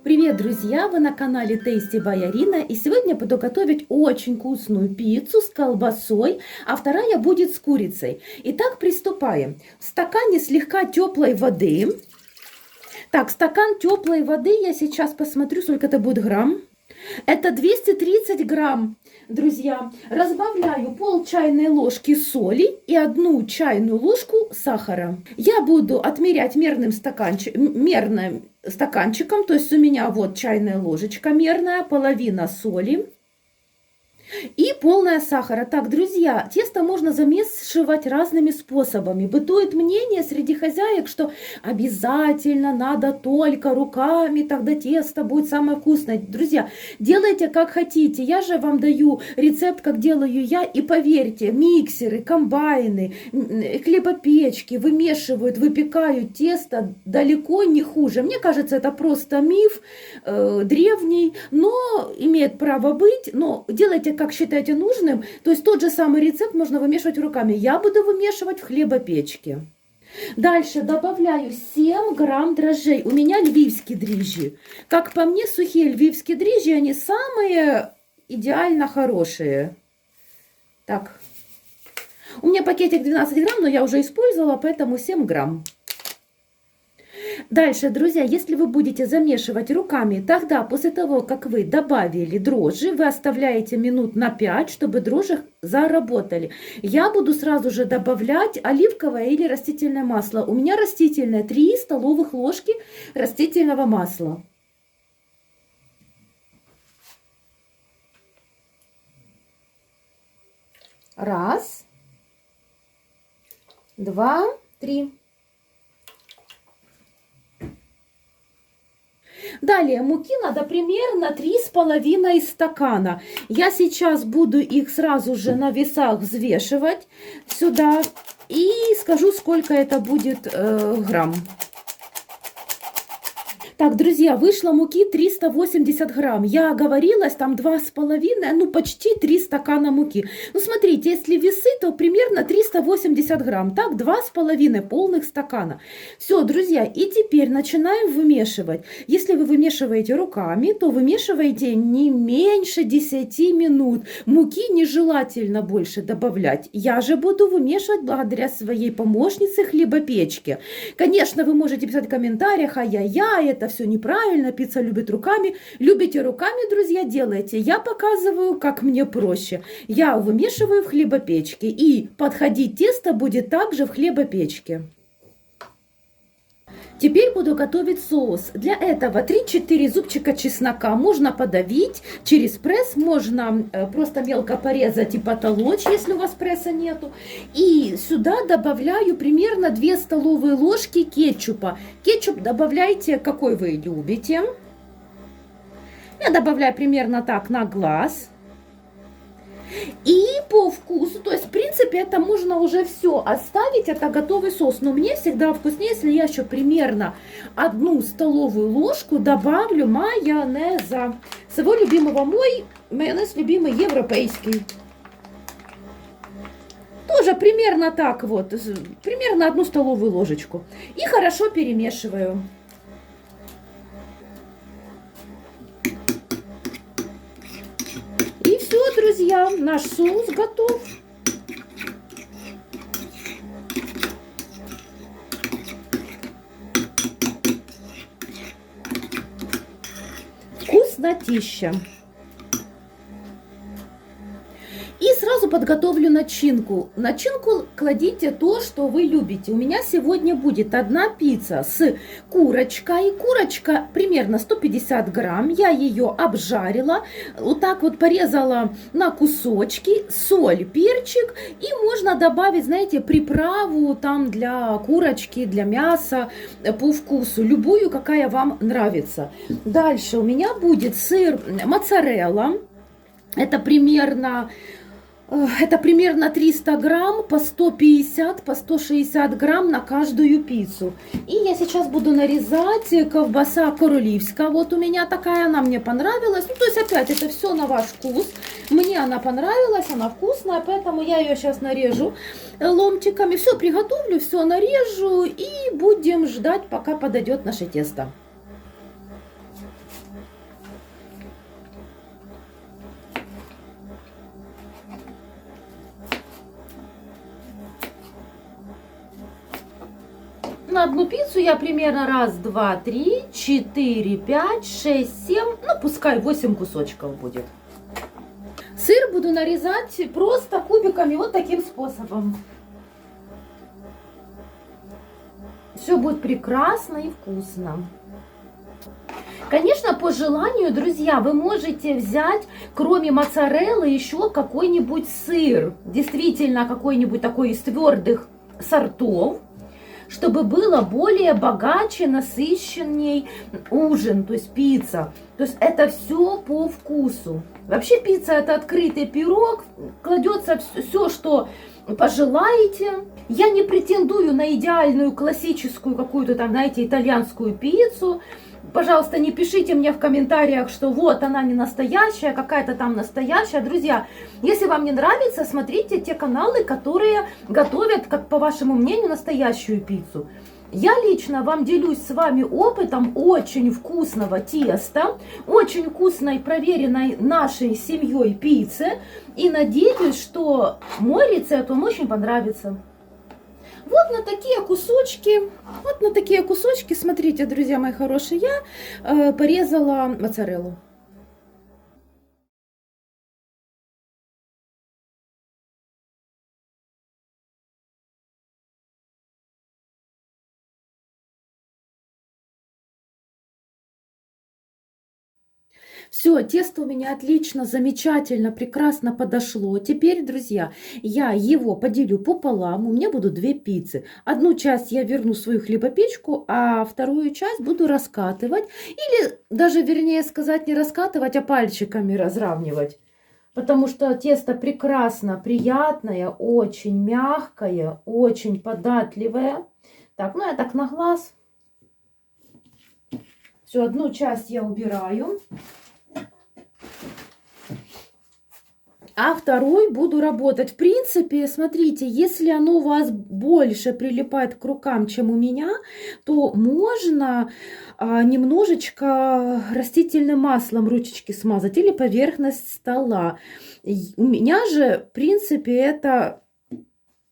Привет, друзья! Вы на канале Tasty by Арина, и сегодня я буду готовить очень вкусную пиццу с колбасой, а вторая будет с курицей. Итак, приступаем. В стакане слегка теплой воды. Так, стакан теплой воды, я сейчас посмотрю, сколько это будет грамм. Это 230 грамм, друзья. Разбавляю пол чайной ложки соли и 1 чайную ложку сахара. Я буду отмерять мерным стаканчиком, то есть у меня вот чайная ложечка мерная, половина соли и полная сахара. Так, друзья, тесто можно замешивать разными способами. Бытует мнение среди хозяек, что обязательно надо только руками, тогда тесто будет самое вкусное. Друзья, делайте как хотите. Я же вам даю рецепт, как делаю я. И поверьте, миксеры, комбайны, хлебопечки вымешивают, выпекают тесто далеко не хуже. Мне кажется, это просто миф древний, но имеет право быть. Но делайте как считаете нужным, то есть тот же самый рецепт можно вымешивать руками. Я буду вымешивать в хлебопечке. Дальше добавляю 7 грамм дрожжей. У меня львивские дрожжи. Как по мне, сухие львивские дрожжи, они самые идеально хорошие. Так, у меня пакетик 12 грамм, но я уже использовала, поэтому 7 грамм. Дальше, друзья, если вы будете замешивать руками, тогда после того, как вы добавили дрожжи, вы оставляете минут на 5, чтобы дрожжи заработали. Я буду сразу же добавлять оливковое или растительное масло. У меня растительное, 3 столовых ложки растительного масла. Раз, два, три. Далее муки надо примерно 3,5 стакана. Я сейчас буду их сразу же на весах взвешивать сюда и скажу, сколько это будет грамм. Так, друзья, вышло муки 380 грамм. Я оговорилась, там 2,5, ну почти 3 стакана муки. Ну смотрите, если весы, то примерно 380 грамм. Так, 2,5 полных стакана. Все, друзья, и теперь начинаем вымешивать. Если вы вымешиваете руками, то вымешивайте не меньше 10 минут. Муки нежелательно больше добавлять. Я же буду вымешивать благодаря своей помощнице хлебопечке. Конечно, вы можете писать в комментариях, ай-яй-яй, это все неправильно, пицца любит руками. Любите руками, друзья, делайте. Я показываю, как мне проще. Я вымешиваю в хлебопечке, и подходить тесто будет также в хлебопечке. Теперь буду готовить соус. Для этого 3-4 зубчика чеснока можно подавить через пресс, можно просто мелко порезать и потолочь, если у вас пресса нету. И сюда добавляю примерно 2 столовые ложки кетчупа. Кетчуп добавляйте, какой вы любите. Я добавляю примерно так на глаз. И по вкусу, то есть в принципе это можно уже все оставить, это готовый соус. Но мне всегда вкуснее, если я еще примерно 1 столовую ложку добавлю майонеза. Своего любимого, мой майонез любимый европейский. Тоже примерно так вот, примерно 1 столовую ложечку. И хорошо перемешиваю. Друзья, наш соус готов. Вкуснотища. И сразу подготовлю начинку. Начинку кладите то, что вы любите. У меня сегодня будет 1 пицца с курочкой. Курочка примерно 150 грамм. Я ее обжарила. Вот так вот порезала на кусочки. Соль, перчик. И можно добавить, знаете, приправу там для курочки, для мяса по вкусу. Любую, какая вам нравится. Дальше у меня будет сыр моцарелла. Это примерно 300 грамм, по 150, по 160 грамм на каждую пиццу. И я сейчас буду нарезать колбаса королевская. Вот у меня такая, она мне понравилась. Ну, то есть опять это все на ваш вкус. Мне она понравилась, она вкусная, поэтому я ее сейчас нарежу ломтиками. Все приготовлю, все нарежу и будем ждать, пока подойдет наше тесто. на одну пиццу я примерно раз, два, три, 4, 5, 6, 7, ну пускай 8 кусочков будет. Сыр буду нарезать просто кубиками вот таким способом. Все будет прекрасно и вкусно. Конечно, по желанию, друзья, вы можете взять, кроме моцареллы, еще какой-нибудь сыр. Действительно, какой-нибудь такой из твердых сортов, чтобы было более богаче, насыщенней ужин, то есть пицца. То есть это все по вкусу. Вообще пицца это открытый пирог, кладется все, что пожелаете. Я не претендую на идеальную классическую какую-то там, знаете, итальянскую пиццу. Пожалуйста, не пишите мне в комментариях, что вот она не настоящая, какая-то там настоящая. Друзья, если вам не нравится, смотрите те каналы, которые готовят, как по вашему мнению, настоящую пиццу. Я лично вам делюсь с вами опытом очень вкусного теста, очень вкусной, проверенной нашей семьей пиццы. И надеюсь, что мой рецепт вам очень понравится. Вот на такие кусочки, смотрите, друзья мои хорошие, я порезала моцареллу. Все, тесто у меня отлично, замечательно, прекрасно подошло. Теперь, друзья, я его поделю пополам. У меня будут 2 пиццы. Одну часть я верну в свою хлебопечку, а вторую часть буду раскатывать. Или даже, вернее сказать, не раскатывать, а пальчиками разравнивать. Потому что тесто прекрасно, приятное, очень мягкое, очень податливое. Так, ну я так на глаз. Все, одну часть я убираю. А второй буду работать. В принципе, смотрите, если оно у вас больше прилипает к рукам, чем у меня, то можно немножечко растительным маслом ручечки смазать или поверхность стола. У меня же, в принципе, это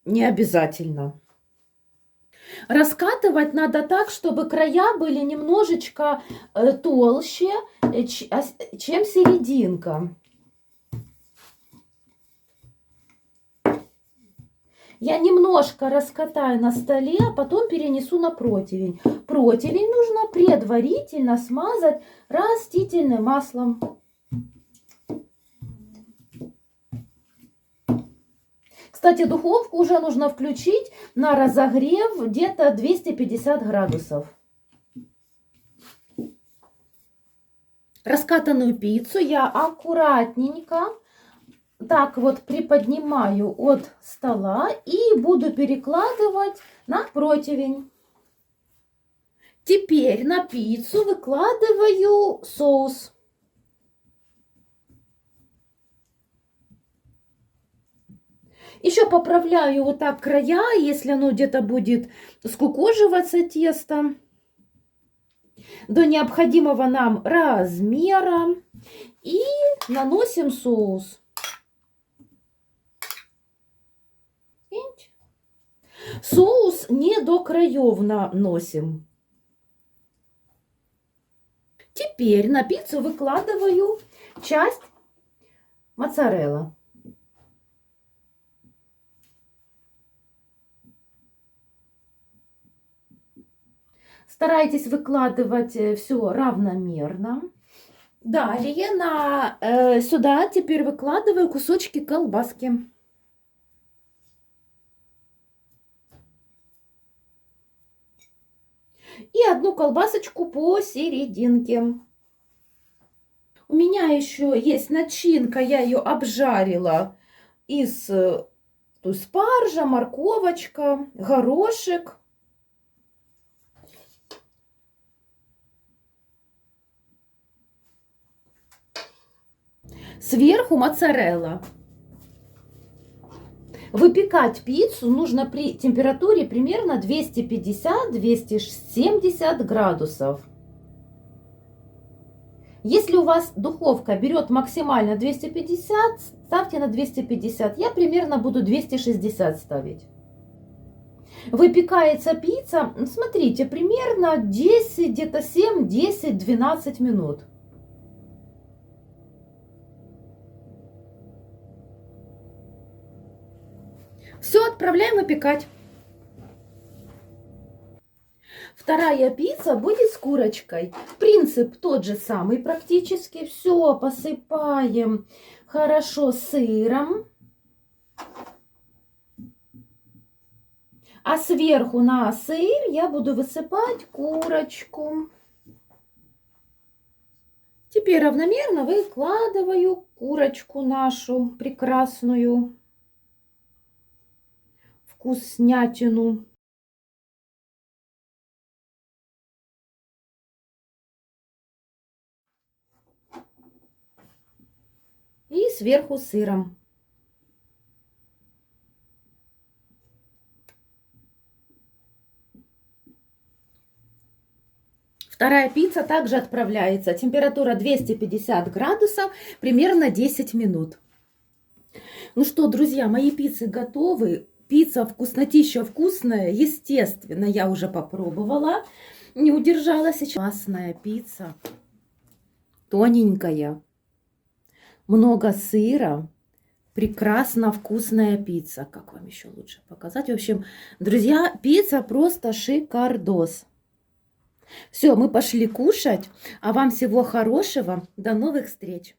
не обязательно. Раскатывать надо так, чтобы края были немножечко толще, чем серединка. Я немножко раскатаю на столе, а потом перенесу на противень. Противень нужно предварительно смазать растительным маслом. Кстати, духовку уже нужно включить на разогрев где-то 250 градусов. Раскатанную пиццу я аккуратненько так вот приподнимаю от стола и буду перекладывать на противень. Теперь на пиццу выкладываю соус. Еще поправляю вот так края, если оно где-то будет скукоживаться тесто, до необходимого нам размера. И наносим соус. Соус не до краев наносим. Теперь на пиццу выкладываю часть моцарелла. Старайтесь выкладывать все равномерно. Далее сюда теперь выкладываю кусочки колбаски. И одну колбасочку посерединке. У меня еще есть начинка, я ее обжарила из спаржа, морковочка, горошек. Сверху моцарелла. Выпекать пиццу нужно при температуре примерно 250-270 градусов. Если у вас духовка берет максимально 250, ставьте на 250. Я примерно буду 260 ставить. Выпекается пицца, смотрите, примерно 10, где-то 7, 10, 12 минут. Все, отправляем выпекать. Вторая пицца будет с курочкой. Принцип тот же самый практически. Все посыпаем хорошо сыром. А сверху на сыр я буду высыпать курочку. Теперь равномерно выкладываю курочку нашу прекрасную, вкуснятину. И сверху сыром. Вторая пицца также отправляется. Температура 250 градусов, примерно 10 минут. Ну что, друзья, мои пиццы готовы. Пицца вкуснотища вкусная, естественно, я уже попробовала. Не удержалась. Классная пицца, тоненькая, много сыра. Прекрасно вкусная пицца. Как вам еще лучше показать? В общем, друзья, пицца просто шикардос. Все, мы пошли кушать. А вам всего хорошего. До новых встреч.